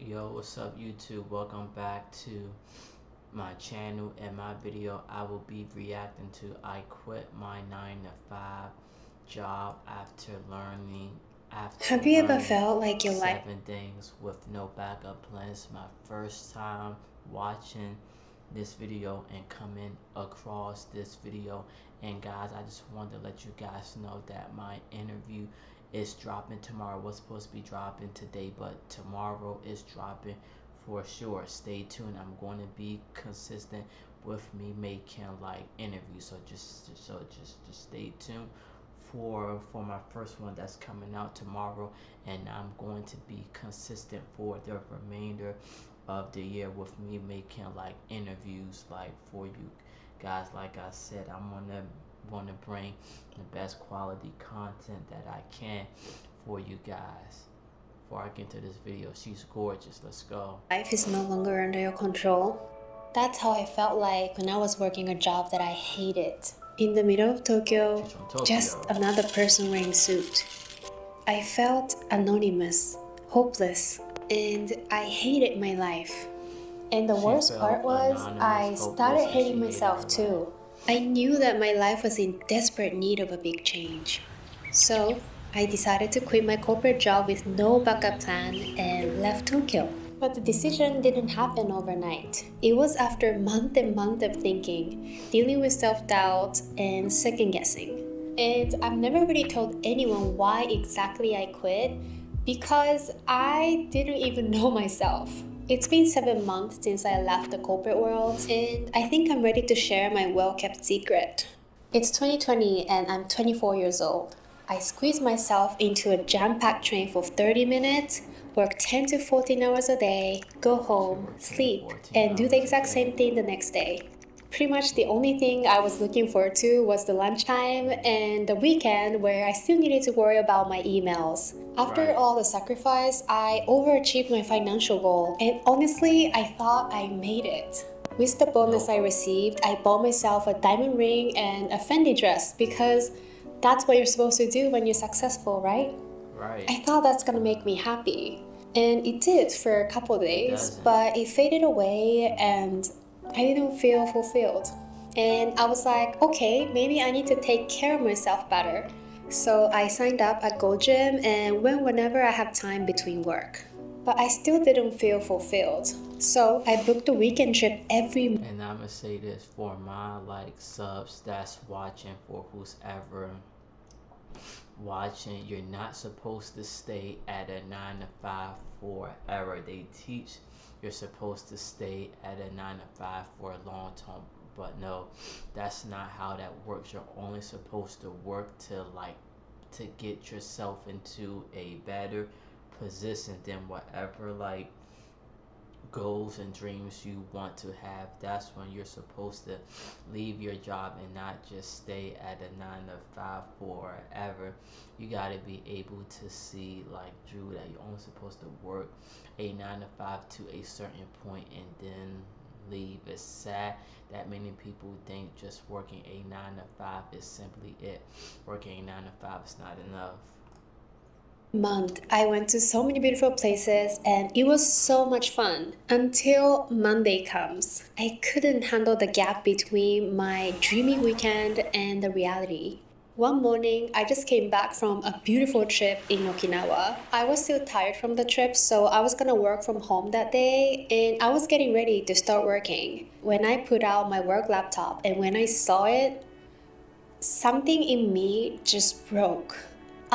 Yo, what's up YouTube? Welcome back to my channel. In my video, I will be reacting to I quit my 9 to 5 job after Have you ever learning felt like your life 7 things with no backup plans. My first time watching this video and coming across this video. And guys, I just wanted to let you guys know that my interview is dropping tomorrow. It was supposed to be dropping today, but tomorrow is dropping for sure. Stay tuned. I'm going to be consistent with me making like interviews. So just stay tuned for my first one that's coming out tomorrow, and I'm going to be consistent for the remainder of the year with me making like interviews like for you guys. Like I said, I'm gonna bring the best quality content that I can for you guys. Before I get into this video, she's gorgeous. Let's go. is no longer under your control? That's how I felt like when I was working a job that I hated. In the middle of Tokyo, She's from Tokyo. just another person wearing a suit. I felt anonymous, hopeless, and I hated my life. And the She worst part felt was, anonymous, I hopeless, started and hating she hated her myself life. too. I knew that my life was in desperate need of a big change. So, I decided to quit my corporate job with no backup plan and left Tokyo. But the decision didn't happen overnight. It was after month and month of thinking, dealing with self doubt and second guessing. And I've never really told anyone why exactly I quit because I didn't even know myself. It's been 7 months since I left the corporate world, and I think I'm ready to share my well kept secret. It's 2020 and I'm 24 years old. I squeeze myself into a jam packed train for 30 minutes, work 10 to 14 hours a day, go She home, worked 10 to sleep, 14 and do the hours a exact day. same thing the next day. Pretty much the only thing I was looking forward to was the lunchtime and the weekend where I still needed to worry about my emails. After Right. all the sacrifice, I overachieved my financial goal, and honestly, I thought I made it. With the bonus Nope. I received, I bought myself a diamond ring and a Fendi dress because that's what you're supposed to do when you're successful, right? Right. I thought that's gonna make me happy. And it did for a couple It days, doesn't. but it faded away and I didn't feel fulfilled. And I was like, okay, maybe I need to take care of myself better. So I signed up at Go Gym and went whenever I have time between work. But I still didn't feel fulfilled. So I booked a weekend trip every And I'ma say this for my like subs that's watching, for who's ever watching, you're not supposed to stay at a 9 to 5 forever. They teach you're supposed to stay at a 9 to 5 for a long time, but no, that's not how that works. You're only supposed to work to get yourself into a better position than whatever like goals and dreams you want to have. That's when you're supposed to leave your job and not just stay at a 9 to 5 forever. You got to be able to see, like Drew, that you're only supposed to work a 9 to 5 to a certain point and then leave. It's sad that many people think just working a 9 to 5 is simply it. Working a 9 to 5 is not enough. month. I went to so many beautiful places and it was so much fun until Monday comes. I couldn't handle the gap between my dreamy weekend and the reality. One morning, I just came back from a beautiful trip in Okinawa. I was still tired from the trip, so I was gonna work from home that day, and I was getting ready to start working. When I put out my work laptop and when I saw it, something in me just broke.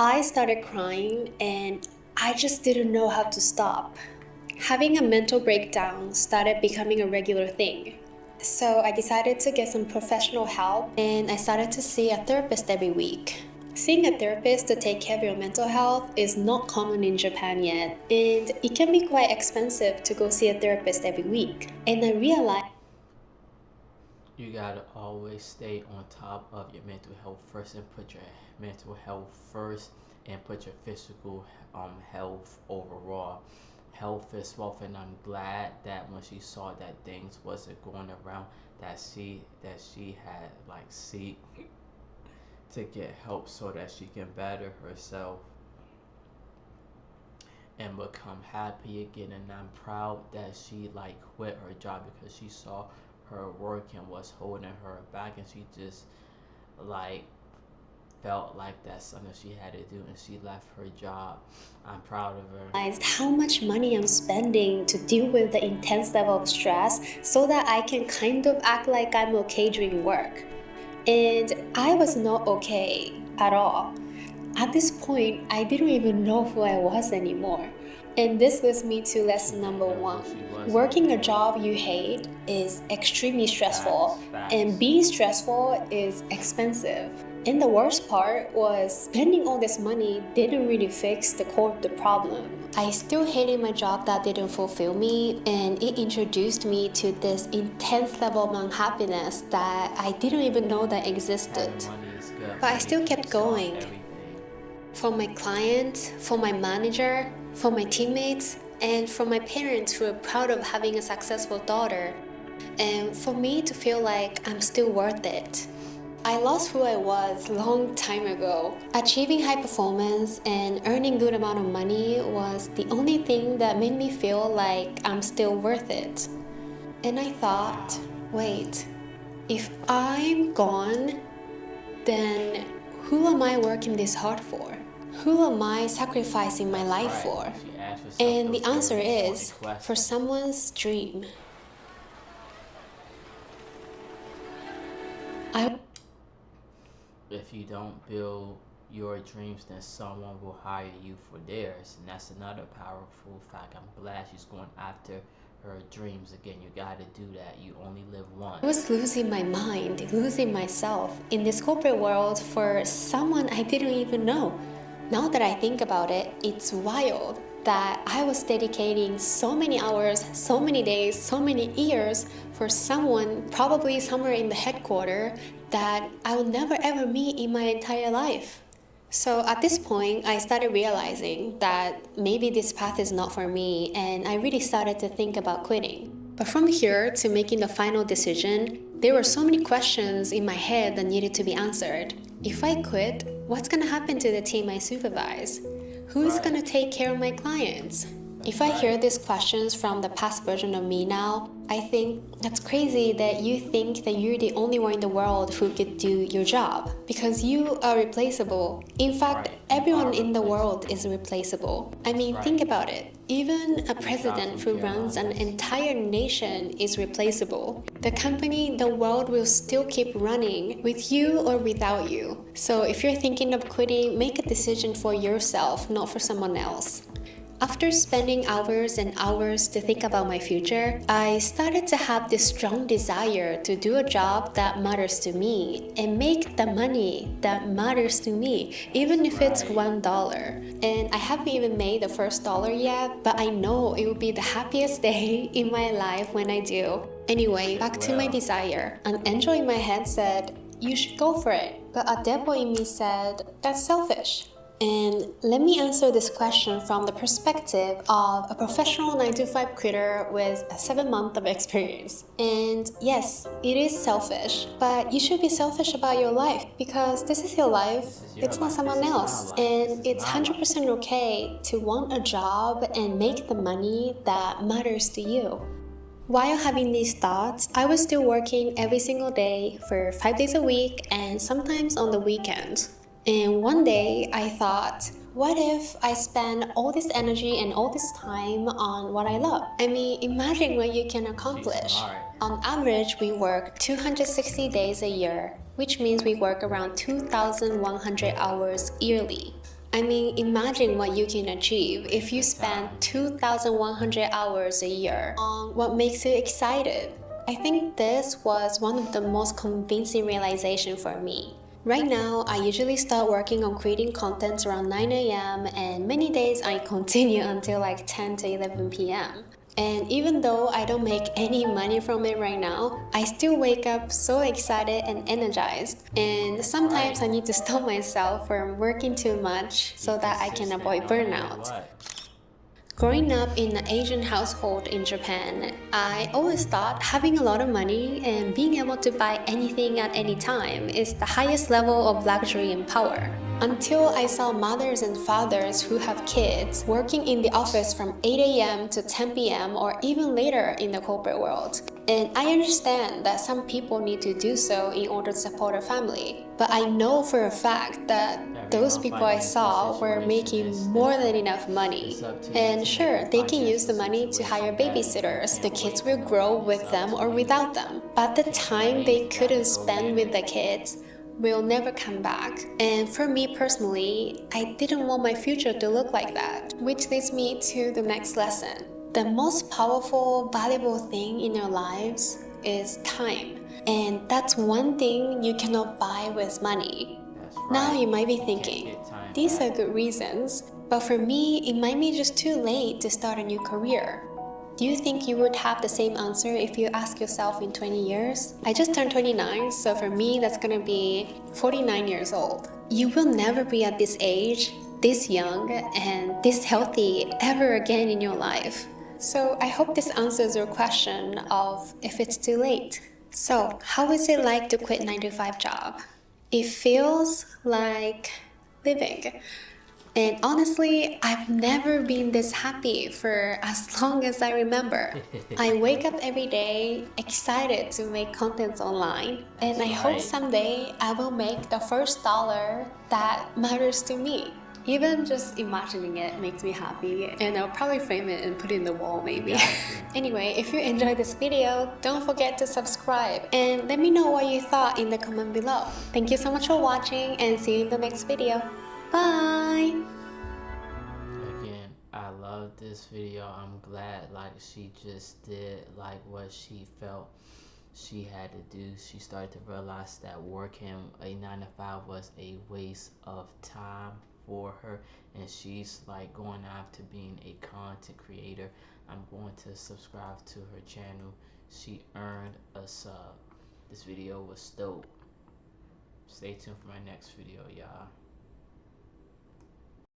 I started crying and I just didn't know how to stop. Having a mental breakdown started becoming a regular thing. So I decided to get some professional help and I started to see a therapist every week. Seeing a therapist to take care of your mental health is not common in Japan yet, and it can be quite expensive to go see a therapist every week. And I realized You gotta always stay on top of your mental health first and put your mental health first and put your physical health overall. Health is wealth, and I'm glad that when she saw that things wasn't going around, that she had like seek to get help so that she can better herself. and become happy again. And I'm proud that she like quit her job because she saw her work and was holding her back, and she just like felt like that's something she had to do, and she left her job. I'm proud of her. Realized how much money I'm spending to deal with the intense level of stress so that I can kind of act like I'm okay during work. And I was not okay at all. At this point, I didn't even know who I was anymore. And this leads me to lesson number one. Working a job you hate is extremely stressful, and being stressful is expensive. And the worst part was spending all this money didn't really fix the core of the problem. I still hated my job that didn't fulfill me, and it introduced me to this intense level of unhappiness that I didn't even know that existed. But I still kept going. For my clients, for my manager, for my teammates, and for my parents who are proud of having a successful daughter, and for me to feel like I'm still worth it. I lost who I was long time ago. Achieving high performance and earning good amount of money was the only thing that made me feel like I'm still worth it. And I thought, wait, if I'm gone, then who am I working this hard for? Who am I sacrificing my life for? And the answer is for someone's dream. If you don't build your dreams, then someone will hire you for theirs. And that's another powerful fact. I'm glad she's going after her dreams again. You gotta do that. You only live once. I was losing my mind, losing myself in this corporate world for someone I didn't even know. Now that I think about it, it's wild that I was dedicating so many hours, so many days, so many years for someone probably somewhere in the headquarters that I will never ever meet in my entire life. So at this point, I started realizing that maybe this path is not for me, and I really started to think about quitting. But from here to making the final decision, there were so many questions in my head that needed to be answered. If I quit, what's gonna happen to the team I supervise? Who is gonna take care of my clients? If I hear these questions from the past version of me now, I think that's crazy that you think that you're the only one in the world who could do your job, because you are replaceable. In fact, everyone in the world is replaceable. I mean, think about it. Even a president who runs an entire nation is replaceable. The company, the world will still keep running with you or without you. So if you're thinking of quitting, make a decision for yourself, not for someone else. After spending hours and hours to think about my future, I started to have this strong desire to do a job that matters to me and make the money that matters to me, even if it's $1. And I haven't even made the first dollar yet, but I know it will be the happiest day in my life when I do. Anyway, back to my desire. An angel in my head said, "You should go for it." But a devil in me said, "That's selfish." And let me answer this question from the perspective of a professional 9-to-5 quitter with 7 months of experience. And yes, it is selfish, but you should be selfish about your life because this is your life, it's not someone else. And it's 100% okay to want a job and make the money that matters to you. While having these thoughts, I was still working every single day for 5 days a week and sometimes on the weekends. And one day I thought, what if I spend all this energy and all this time on what I love? I mean, imagine what you can accomplish. On average, we work 260 days a year, which means we work around 2,100 hours yearly. I mean, imagine what you can achieve if you spend 2,100 hours a year on what makes you excited. I think this was one of the most convincing realizations for me. Right now, I usually start working on creating content around 9 a.m. and many days I continue until like 10 to 11 p.m. And even though I don't make any money from it right now, I still wake up so excited and energized. And sometimes I need to stop myself from working too much so that I can avoid burnout. Growing up in an Asian household in Japan, I always thought having a lot of money and being able to buy anything at any time is the highest level of luxury and power. Until I saw mothers and fathers who have kids working in the office from 8 a.m. to 10 p.m. or even later in the corporate world. And I understand that some people need to do so in order to support a family. But I know for a fact that those people I saw were making more than enough money. And sure, they can use the money to hire babysitters. The kids will grow with them or without them. But the time they couldn't spend with the kids will never come back. And for me personally, I didn't want my future to look like that. Which leads me to the next lesson. The most powerful, valuable thing in our lives is time. And that's one thing you cannot buy with money. Now you might be thinking, these are good reasons, but for me, it might be just too late to start a new career. Do you think you would have the same answer if you ask yourself in 20 years? I just turned 29, so for me, that's gonna be 49 years old. You will never be at this age, this young, and this healthy ever again in your life. So I hope this answers your question of if it's too late. So, how is it like to quit 9 to 5 job? It feels like living. And honestly, I've never been this happy for as long as I remember. I wake up every day excited to make contents online, and I hope someday I will make the first dollar that matters to me. Even just imagining it makes me happy, and I'll probably frame it and put it in the wall maybe. Anyway, if you enjoyed this video, don't forget to subscribe and let me know what you thought in the comment below. Thank you so much for watching and see you in the next video. Bye! Again, I love this video. I'm glad like she just did like what she felt she had to do. She started to realize that working a 9 to 5 was a waste of time for her, and she's like going after being a content creator. I'm going to subscribe to her channel. She earned a sub. This video was dope. Stay tuned for my next video, y'all.